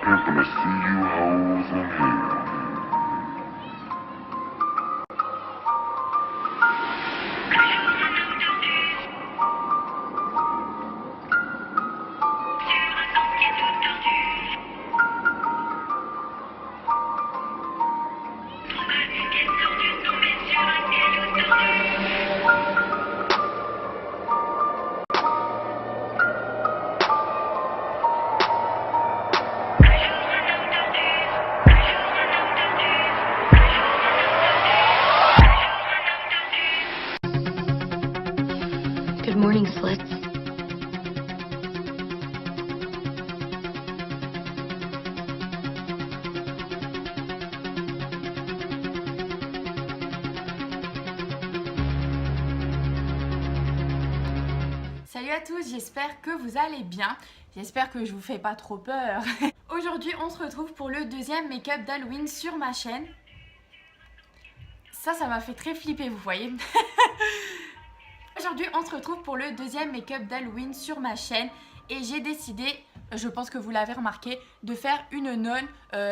Gonna see you hoes in here. Good morning, Slits. Salut à tous, j'espère que vous allez bien. J'espère que je vous fais pas trop peur. Aujourd'hui, on se retrouve pour le deuxième make-up d'Halloween sur ma chaîne. Ça m'a fait très flipper, vous voyez. Aujourd'hui, on se retrouve pour le deuxième make-up d'Halloween sur ma chaîne. Et j'ai décidé, je pense que vous l'avez remarqué, de faire une nonne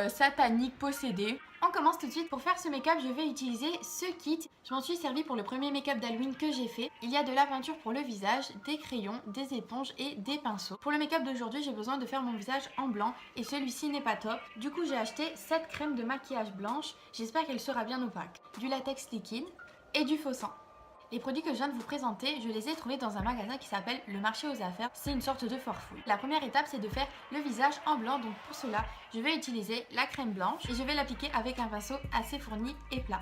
satanique possédée. On commence tout de suite. Pour faire ce make-up, je vais utiliser ce kit. Je m'en suis servi pour le premier make-up d'Halloween que j'ai fait. Il y a de la peinture pour le visage, des crayons, des éponges et des pinceaux. Pour le make-up d'aujourd'hui, j'ai besoin de faire mon visage en blanc et celui-ci n'est pas top. Du coup, j'ai acheté cette crème de maquillage blanche. J'espère qu'elle sera bien opaque. Du latex liquide et du faux sang. Les produits que je viens de vous présenter, je les ai trouvés dans un magasin qui s'appelle Le Marché aux Affaires. C'est une sorte de forfouille. La première étape, c'est de faire le visage en blanc. Donc pour cela, je vais utiliser la crème blanche et je vais l'appliquer avec un pinceau assez fourni et plat.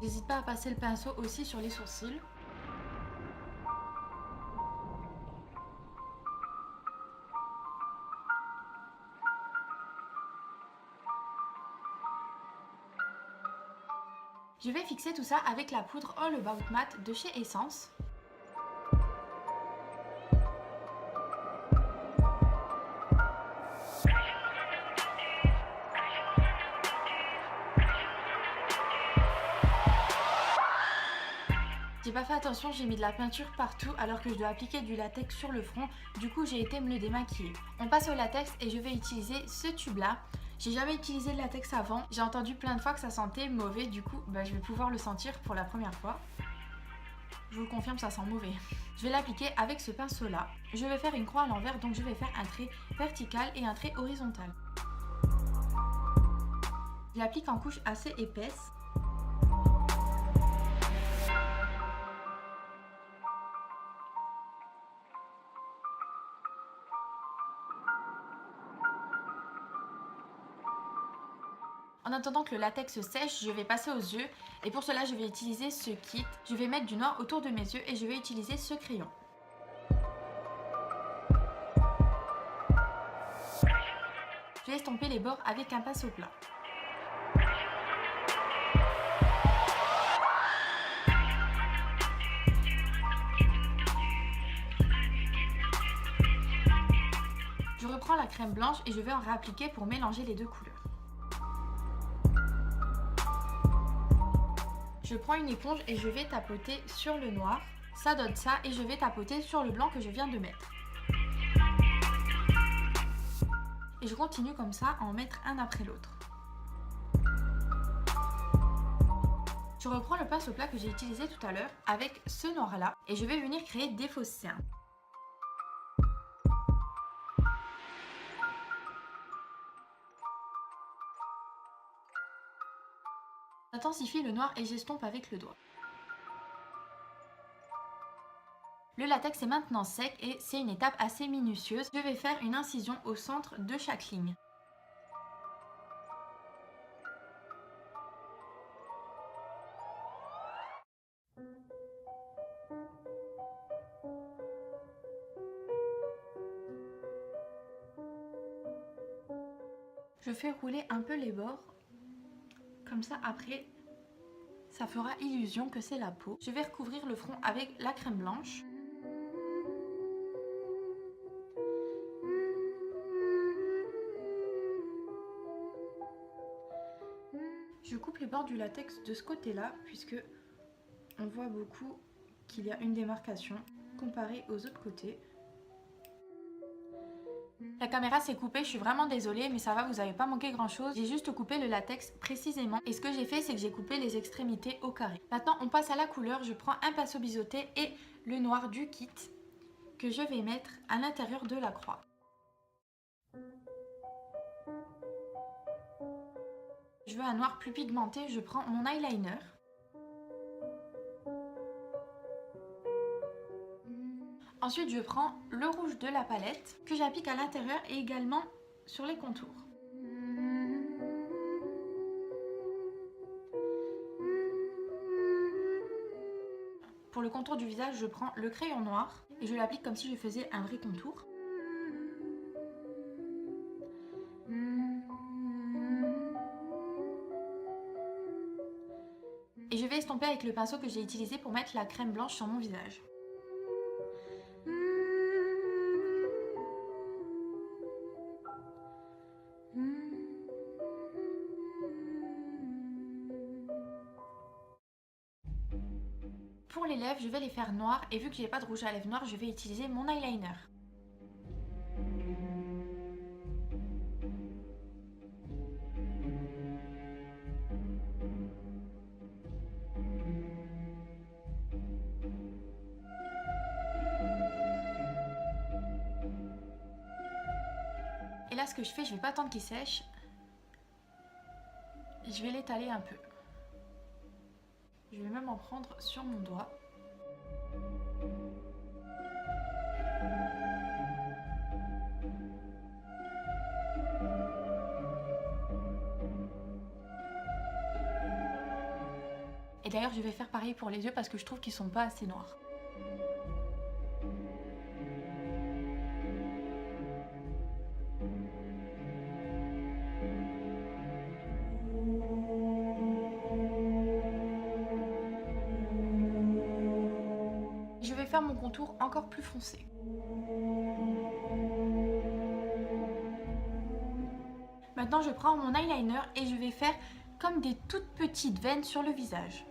N'hésite pas à passer le pinceau aussi sur les sourcils. Je vais fixer tout ça avec la poudre All About Matte de chez Essence. J'ai pas fait attention, j'ai mis de la peinture partout alors que je dois appliquer du latex sur le front. Du coup, j'ai été me le démaquiller. On passe au latex et je vais utiliser ce tube là. J'ai jamais utilisé le latex avant. J'ai entendu plein de fois que ça sentait mauvais. Du coup, je vais pouvoir le sentir pour la première fois. Je vous le confirme, ça sent mauvais. Je vais l'appliquer avec ce pinceau là. Je vais faire une croix à l'envers, donc je vais faire un trait vertical et un trait horizontal. Je l'applique en couche assez épaisse. En attendant que le latex sèche, je vais passer aux yeux et pour cela je vais utiliser ce kit. Je vais mettre du noir autour de mes yeux et je vais utiliser ce crayon. Je vais estomper les bords avec un pinceau plat. Je reprends la crème blanche et je vais en réappliquer pour mélanger les deux couleurs. Je prends une éponge et je vais tapoter sur le noir. Ça donne ça et je vais tapoter sur le blanc que je viens de mettre. Et je continue comme ça à en mettre un après l'autre. Je reprends le pinceau plat que j'ai utilisé tout à l'heure avec ce noir là et je vais venir créer des fausses cernes. J'intensifie le noir et j'estompe avec le doigt. Le latex est maintenant sec et c'est une étape assez minutieuse. Je vais faire une incision au centre de chaque ligne. Je fais rouler un peu les bords. Comme ça, après, ça fera illusion que c'est la peau. Je vais recouvrir le front avec la crème blanche. Je coupe les bords du latex de ce côté-là puisque on voit beaucoup qu'il y a une démarcation comparée aux autres côtés. La caméra s'est coupée, je suis vraiment désolée, mais ça va, vous n'avez pas manqué grand chose. J'ai juste coupé le latex précisément. Et ce que j'ai fait, c'est que j'ai coupé les extrémités au carré. Maintenant, on passe à la couleur. Je prends un pinceau biseauté et le noir du kit que je vais mettre à l'intérieur de la croix. Je veux un noir plus pigmenté, je prends mon eyeliner. Ensuite, je prends le rouge de la palette que j'applique à l'intérieur et également sur les contours. Pour le contour du visage, je prends le crayon noir et je l'applique comme si je faisais un vrai contour. Et je vais estomper avec le pinceau que j'ai utilisé pour mettre la crème blanche sur mon visage. Pour les lèvres, je vais les faire noires et vu que j'ai pas de rouge à lèvres noir, je vais utiliser mon eyeliner. Et là, ce que je fais, je vais pas attendre qu'il sèche. Je vais l'étaler un peu. Je vais même en prendre sur mon doigt. Et d'ailleurs, je vais faire pareil pour les yeux parce que je trouve qu'ils sont pas assez noirs. Je vais faire mon contour encore plus foncé. Maintenant, je prends mon eyeliner et je vais faire comme des toutes petites veines sur le visage.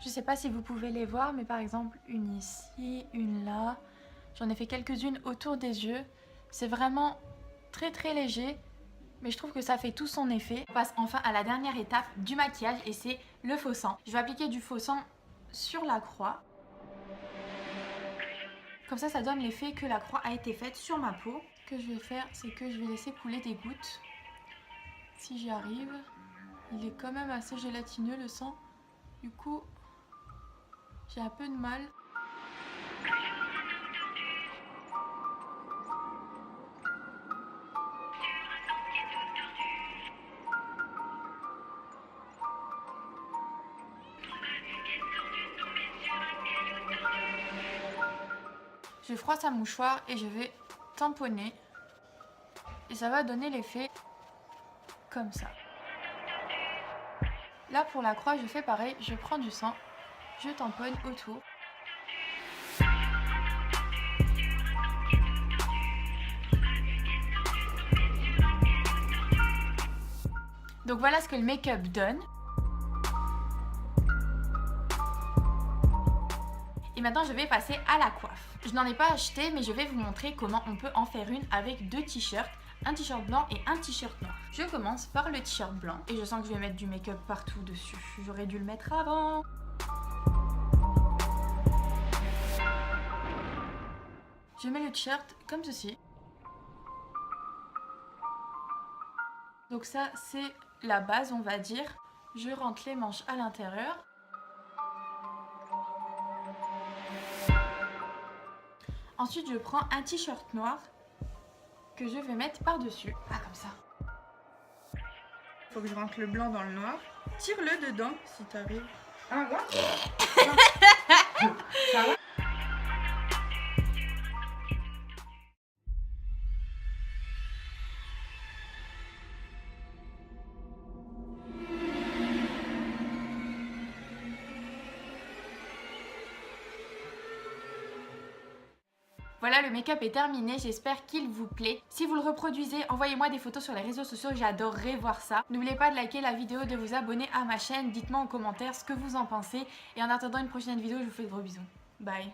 Je sais pas si vous pouvez les voir, mais par exemple une ici, une là. J'en ai fait quelques-unes autour des yeux. C'est vraiment très léger, mais je trouve que ça fait tout son effet. On passe enfin à la dernière étape du maquillage et c'est le faux sang. Je vais appliquer du faux sang sur la croix. Comme ça donne l'effet que la croix a été faite sur ma peau. Ce que je vais faire, c'est que je vais laisser couler des gouttes. Si j'y arrive, il est quand même assez gélatineux le sang. Du coup, j'ai un peu de mal. Je froisse un mouchoir et je vais tamponner. Et ça va donner l'effet comme ça. Là pour la croix, je fais pareil. Je prends du sang, je tamponne autour. Donc voilà ce que le make-up donne. Et maintenant je vais passer à la coiffe. Je n'en ai pas acheté mais je vais vous montrer comment on peut en faire une avec deux t-shirts. Un t-shirt blanc et un t-shirt noir. Je commence par le t-shirt blanc et je sens que je vais mettre du make-up partout dessus. J'aurais dû le mettre avant. Je mets le t-shirt comme ceci. Donc ça c'est la base on va dire. Je rentre les manches à l'intérieur. Ensuite je prends un t-shirt noir que je vais mettre par-dessus. Ah, comme ça. Faut que je rentre le blanc dans le noir. Tire-le dedans si t'arrives. Ah, ouais. Ça va? Voilà, le make-up est terminé, j'espère qu'il vous plaît. Si vous le reproduisez, envoyez-moi des photos sur les réseaux sociaux, j'adorerais voir ça. N'oubliez pas de liker la vidéo, de vous abonner à ma chaîne, dites-moi en commentaire ce que vous en pensez. Et en attendant une prochaine vidéo, je vous fais de gros bisous. Bye.